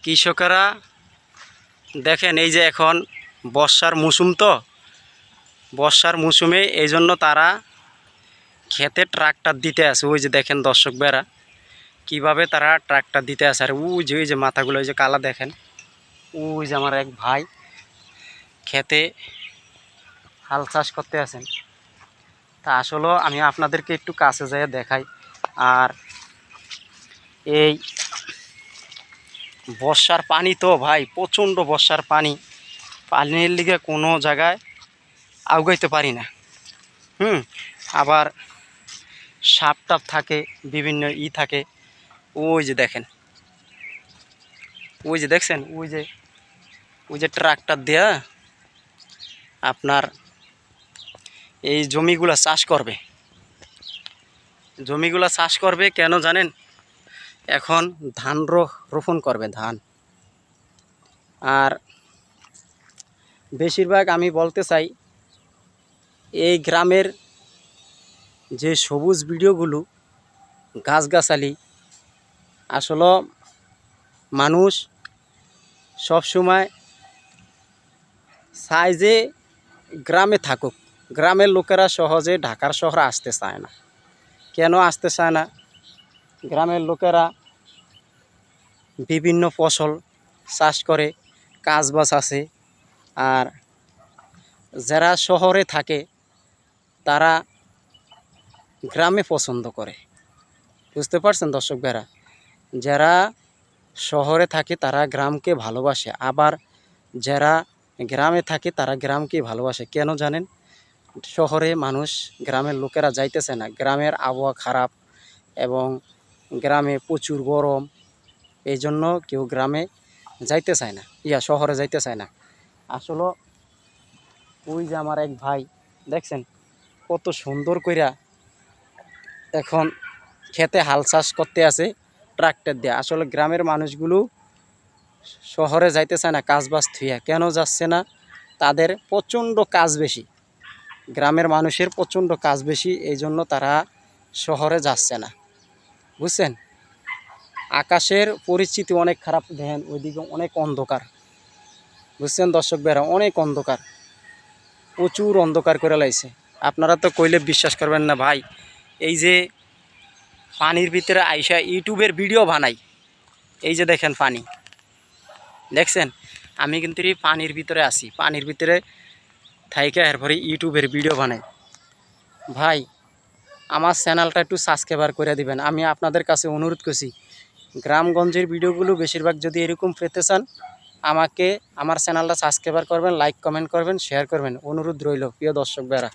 কৃষকেরা দেখেন, এই যে এখন বর্ষার মৌসুম, তো বর্ষার মৌসুমে এই জন্য তারা খেতে ট্রাক্টর দিতে আসে। ওই যে দেখেন দর্শক বেড়া কীভাবে তারা ট্রাক্টর দিতে আসে। আর ওই যে মাথাগুলো ওই যে কালা দেখেন, ওই যে আমার এক ভাই খেতে হাল চাষ করতে আসেন। তা আসলেও আমি আপনাদেরকে একটু কাছে যেয়ে দেখাই। আর এই বর্ষার পানি তো ভাই, প্রচণ্ড বর্ষার পানির লিগে কোনো জায়গায় আগাইতে পারি না। আবার সাপ টাপ থাকে, বিভিন্ন থাকে। ওই যে দেখেন, ওই যে দেখছেন, ওই যে ট্রাক্টর দেয়া আপনার এই জমিগুলা চাষ করবে। কেন জানেন? এখন ধান রোপণ করবে, ধান। আর বেশিরভাগ আমি বলতে চাই, এই গ্রামের যে সবুজ ভিডিওগুলো, গাছগাছালি, আসলে মানুষ সবসময় চায় যে গ্রামে থাকুক। গ্রামের লোকেরা সহজে ঢাকার শহরে আসতে চায় না। কেন আসতে চায় না? গ্রামের লোকেরা বিভিন্ন ফসল চাষ করে, কাজবাজ আছে। আর যারা শহরে থাকে তারা গ্রামে পছন্দ করে। বুঝতে পারছেন দর্শক ভাইরা? যারা শহরে থাকে তারা গ্রামকে ভালোবাসে, আবার যারা গ্রামে থাকে তারা গ্রামকে ভালোবাসে। কেন জানেন? শহরে মানুষ, গ্রামের লোকেরা যাইতেছে না। গ্রামের আবহাওয়া খারাপ এবং গ্রামে প্রচুর গরম, এই জন্য কেউ গ্রামে যাইতে চায় না, শহরে যাইতে চায় না। আসলে ওই যে আমার এক ভাই দেখছেন কত সুন্দর কইরা এখন খেতে হাল চাষ করতে আছে ট্রাক্টর দিয়ে। আসলে গ্রামের মানুষগুলো শহরে যাইতে চায় না কাজবাজ থুইয়া। কেন যাচ্ছে না? তাদের প্রচণ্ড কাজ বেশি, গ্রামের মানুষের প্রচণ্ড কাজ বেশি, এই জন্য তারা শহরে যাচ্ছে না। বুঝছেন? আকাশের পরিস্থিতি অনেক খারাপ, দেখেন ওইদিকে অনেক অন্ধকার। বুঝছেন দর্শক ভাইরা? অনেক অন্ধকার, প্রচুর অন্ধকার করে লাইছে। আপনারা তো কইলে বিশ্বাস করবেন না ভাই। এই যে পানির ভিতরে আইসা ইউটিউবের ভিডিও বানাই, এই যে দেখেন পানি দেখছেন, আমি কিন্তু এই পানির ভিতরে আছি, পানির ভিতরে থাইকা এরপরে ইউটিউবের ভিডিও বানাই। ভাই আমার চ্যানেলটা একটু সাবস্ক্রাইব করে দিবেন। আমি আপনাদের কাছে অনুরোধ করছি, গ্রামগঞ্জের ভিডিওগুলো বেশিরভাগ যদি এরকম পেতে চান, আমার চ্যানেলটা সাবস্ক্রাইব করবেন, লাইক কমেন্ট করবেন, শেয়ার করবেন। অনুরোধ রইল প্রিয় দর্শক ভাইরা।